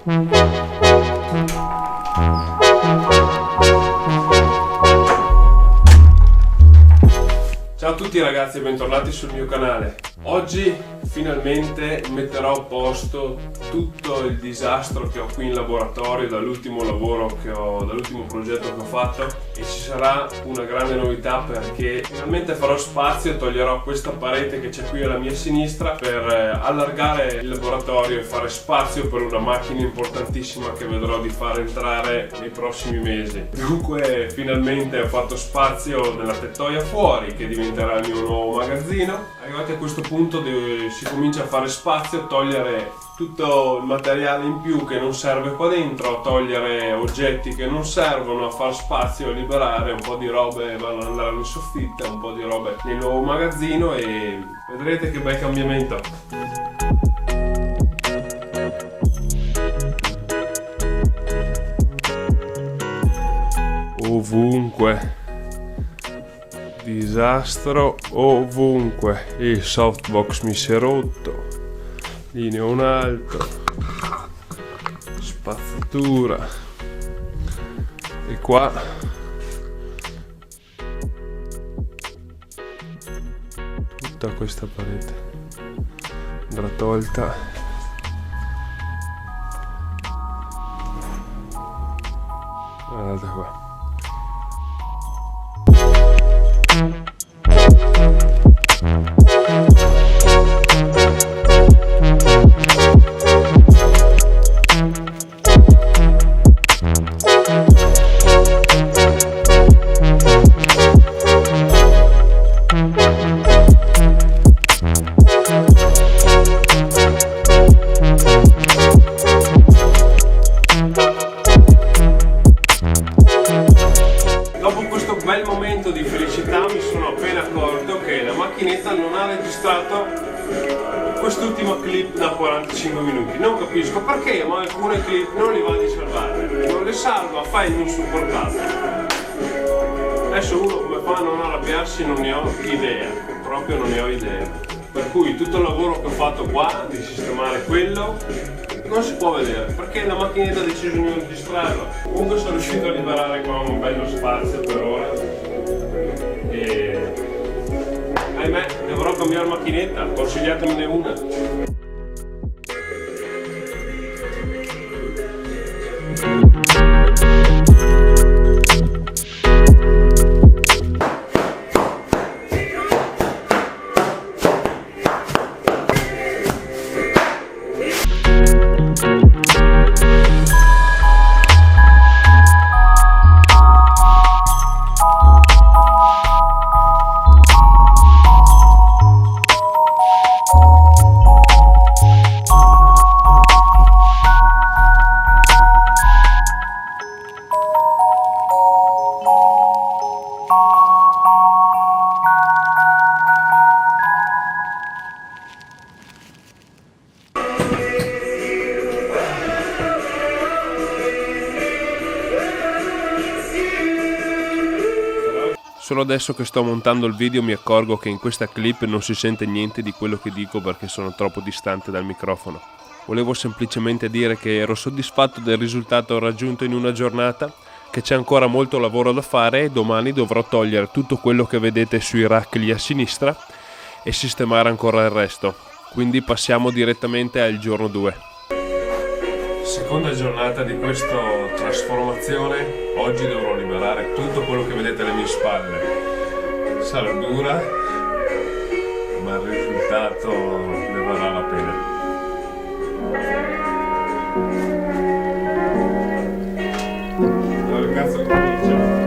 Ciao a tutti ragazzi e bentornati sul mio canale. Oggi finalmente metterò a posto tutto il disastro che ho qui in laboratorio dall'ultimo progetto che ho fatto, e ci sarà una grande novità perché finalmente farò spazio e toglierò questa parete che c'è qui alla mia sinistra per allargare il laboratorio e fare spazio per una macchina importantissima che vedrò di far entrare nei prossimi mesi. Dunque finalmente ho fatto spazio nella tettoia fuori, che diventerà il mio nuovo magazzino. Arrivati a questo punto si comincia a fare spazio, togliere tutto il materiale in più che non serve qua dentro, a togliere oggetti che non servono, a far spazio, a liberare un po' di robe, vanno ad andare in soffitta, un po' di robe nel nuovo magazzino, e vedrete che bel cambiamento. Ovunque, disastro ovunque. Il softbox mi si è rotto, lì ne ho un altro, spazzatura, e qua tutta questa parete andrà tolta. Guardate qua. Dopo questo bel momento di felicità mi sono appena accorto che la macchinetta non ha registrato quest'ultima clip da 45 minuti. Non capisco perché, ma alcune clip non li va di salvare. Non le salva, fa il non supportato. Adesso uno come fa a non arrabbiarsi non ne ho idea, proprio non ne ho idea. Per cui tutto il lavoro che ho fatto qua di sistemare quello non si può vedere perché la macchinetta ha deciso di non registrarlo. Comunque sono riuscito a liberare qua un bello spazio per ora, e ahimè dovrò cambiare macchinetta, consigliatemene una. Solo adesso che sto montando il video mi accorgo che in questa clip non si sente niente di quello che dico perché sono troppo distante dal microfono. Volevo semplicemente dire che ero soddisfatto del risultato raggiunto in una giornata, che c'è ancora molto lavoro da fare e domani dovrò togliere tutto quello che vedete sui rack lì a sinistra e sistemare ancora il resto. Quindi passiamo direttamente al giorno 2. Seconda giornata di questa trasformazione. Oggi dovrò liberare tutto quello che vedete alle mie spalle. Sarà dura, ma il risultato ne varrà la pena. Dove cazzo comincia?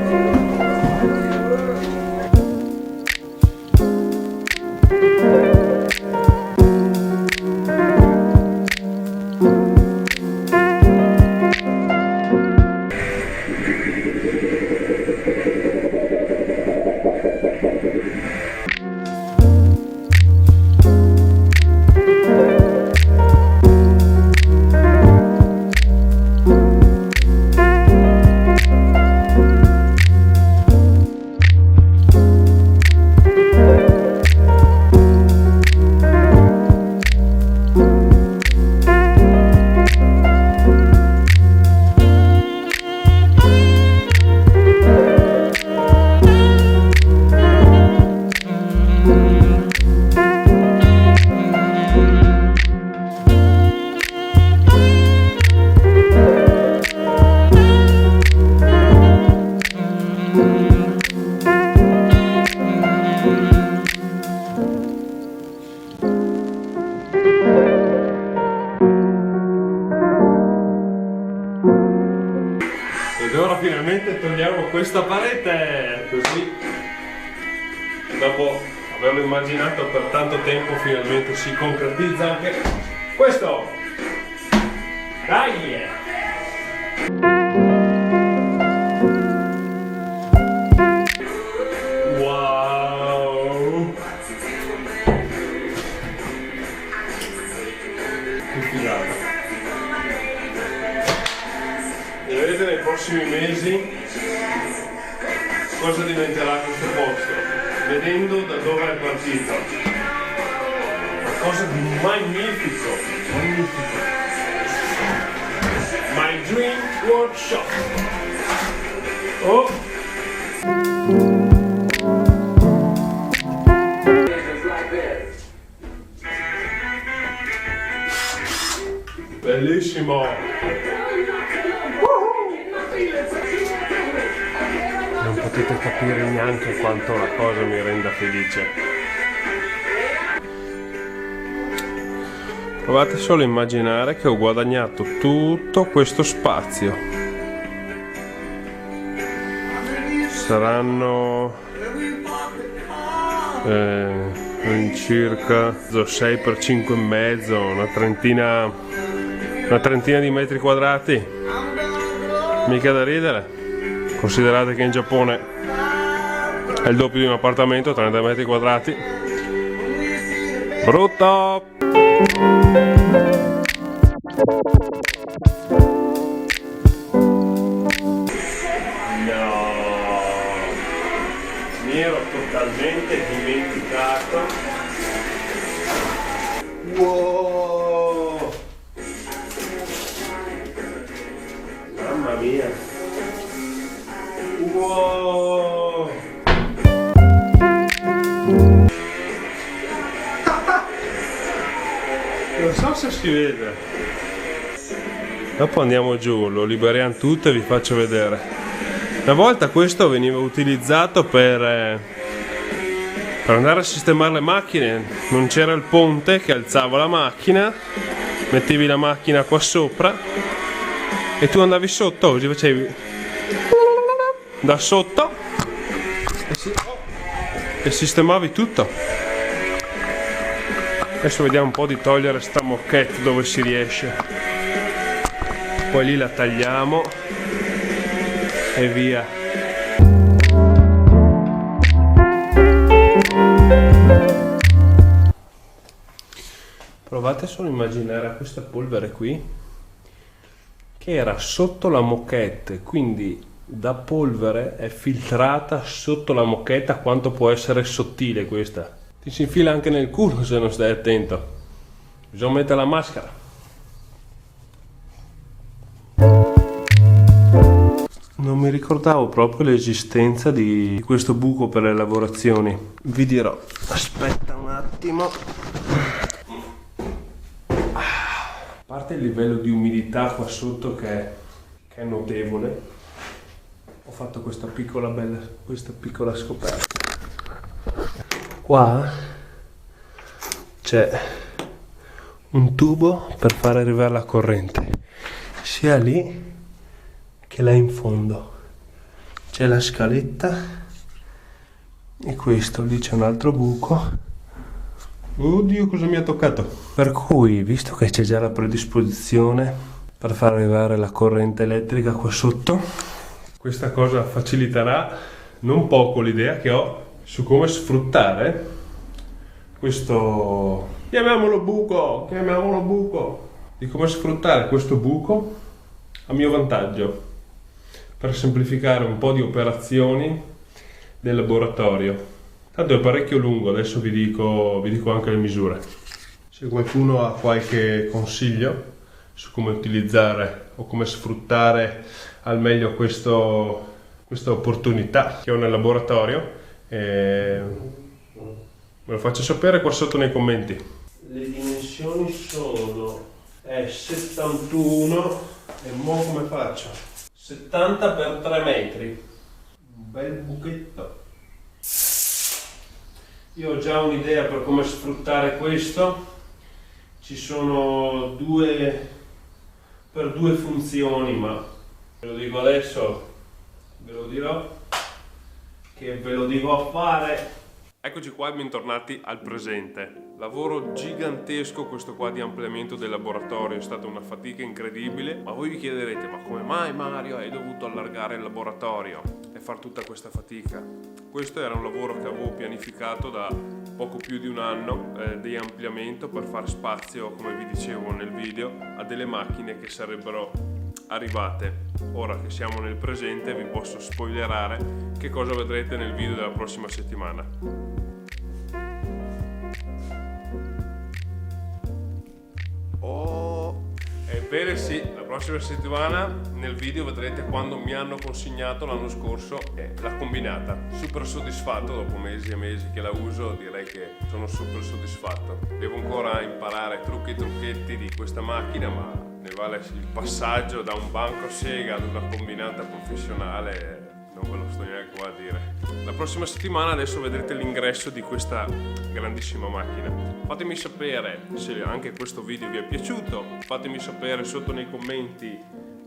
togliamo questa parete, così dopo averlo immaginato per tanto tempo finalmente si concretizza anche questo. Dai! Wow! Che figata! E vedete nei prossimi mesi cosa diventerà questo posto, vedendo da dove è partito. Qualcosa di magnifico, magnifico. My Dream Workshop. Oh! Bellissimo! Non potete capire neanche quanto la cosa mi renda felice. Provate solo a immaginare che ho guadagnato tutto questo spazio. Saranno all'incirca 6 per 5 e mezzo, una trentina di metri quadrati. Mica da ridere. Considerate che in Giappone è il doppio di un appartamento, 30 metri quadrati. Brutto! No! Mi ero totalmente dimenticato. Wow! Mamma mia! Wow! Non so se si vede. Dopo andiamo giù, lo liberiamo tutto e vi faccio vedere. Una volta questo veniva utilizzato per andare a sistemare le macchine. Non c'era il ponte che alzava la macchina, mettevi la macchina qua sopra e tu andavi sotto, così facevi da sotto e sistemavi tutto. Adesso vediamo un po' di togliere sta moquette dove si riesce, poi lì la tagliamo e via. Provate solo a immaginare questa polvere qui che era sotto la moquette, quindi da polvere è filtrata sotto la moquetta. Quanto può essere sottile questa? Ti si infila anche nel culo se non stai attento. Bisogna mettere la maschera. Non mi ricordavo proprio l'esistenza di questo buco per le lavorazioni. Vi dirò. Aspetta un attimo. A parte il livello di umidità qua sotto che è notevole, ho fatto questa piccola scoperta. Qua c'è un tubo per far arrivare la corrente, sia lì che là in fondo. C'è la scaletta e questo, lì c'è un altro buco. Oddio, cosa mi ha toccato? Per cui, visto che c'è già la predisposizione per far arrivare la corrente elettrica qua sotto, questa cosa faciliterà non poco l'idea che ho su come sfruttare questo, chiamiamolo buco, di come sfruttare questo buco a mio vantaggio per semplificare un po' di operazioni del laboratorio. Tanto è parecchio lungo, adesso vi dico anche le misure. Se qualcuno ha qualche consiglio su come utilizzare o come sfruttare al meglio questa opportunità che ho nel laboratorio, me lo faccio sapere qua sotto nei commenti. Le dimensioni sono 71 e mo come faccio? 70 per 3 metri, un bel buchetto. Io ho già un'idea per come sfruttare questo. Ci sono due funzioni, ma ve lo dico adesso, ve lo dirò, che ve lo dico a fare. Eccoci qua e bentornati al presente. Lavoro gigantesco questo qua di ampliamento del laboratorio, è stata una fatica incredibile, ma voi vi chiederete: ma come mai Mario hai dovuto allargare il laboratorio e fare tutta questa fatica? Questo era un lavoro che avevo pianificato da poco più di un anno di ampliamento per fare spazio, come vi dicevo nel video, a delle macchine che sarebbero arrivate. Ora che siamo nel presente vi posso spoilerare che cosa vedrete nel video della prossima settimana. Ebbene sì, la prossima settimana nel video vedrete quando mi hanno consegnato l'anno scorso la combinata. Super soddisfatto, dopo mesi e mesi che la uso, direi che sono super soddisfatto. Devo ancora imparare trucchetti di questa macchina, ma ne vale il passaggio da un banco a sega ad una combinata professionale. Non ve lo sto neanche qua a dire. La prossima settimana adesso vedrete l'ingresso di questa grandissima macchina. Fatemi sapere se anche questo video vi è piaciuto, fatemi sapere sotto nei commenti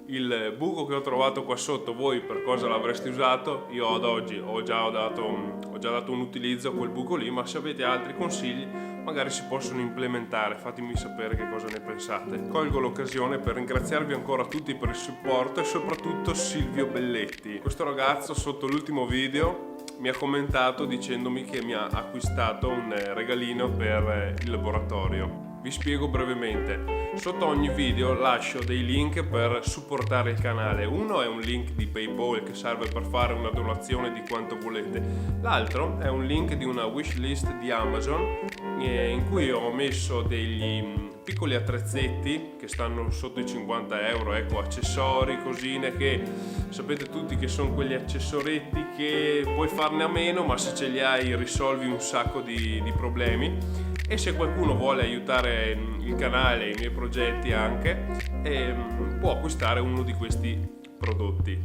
il buco che ho trovato qua sotto, voi per cosa l'avreste usato. Io ad oggi ho già dato un utilizzo a quel buco lì, ma se avete altri consigli magari si possono implementare, fatemi sapere che cosa ne pensate. Colgo l'occasione per ringraziarvi ancora tutti per il supporto e soprattutto Silvio Belletti. Questo ragazzo sotto l'ultimo video mi ha commentato dicendomi che mi ha acquistato un regalino per il laboratorio. Vi spiego brevemente. Sotto ogni video lascio dei link per supportare il canale. Uno è un link di PayPal che serve per fare una donazione di quanto volete. L'altro è un link di una wishlist di Amazon in cui ho messo degli piccoli attrezzetti che stanno sotto i 50 euro, ecco, accessori, cosine che sapete tutti che sono quegli accessoretti che puoi farne a meno, ma se ce li hai risolvi un sacco di problemi. E se qualcuno vuole aiutare il canale, i miei progetti anche, può acquistare uno di questi prodotti.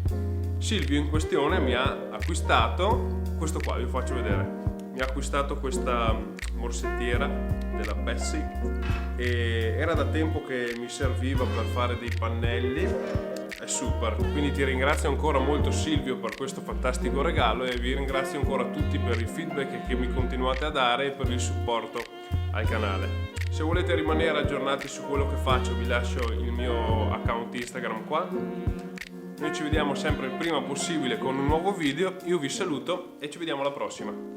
Silvio in questione mi ha acquistato questo qua, vi faccio vedere. Mi ha acquistato questa morsettiera della Pepsi e era da tempo che mi serviva per fare dei pannelli. È super, quindi ti ringrazio ancora molto Silvio per questo fantastico regalo e vi ringrazio ancora tutti per il feedback che mi continuate a dare e per il supporto al canale. Se volete rimanere aggiornati su quello che faccio vi lascio il mio account Instagram qua. Noi ci vediamo sempre il prima possibile con un nuovo video, io vi saluto e ci vediamo alla prossima.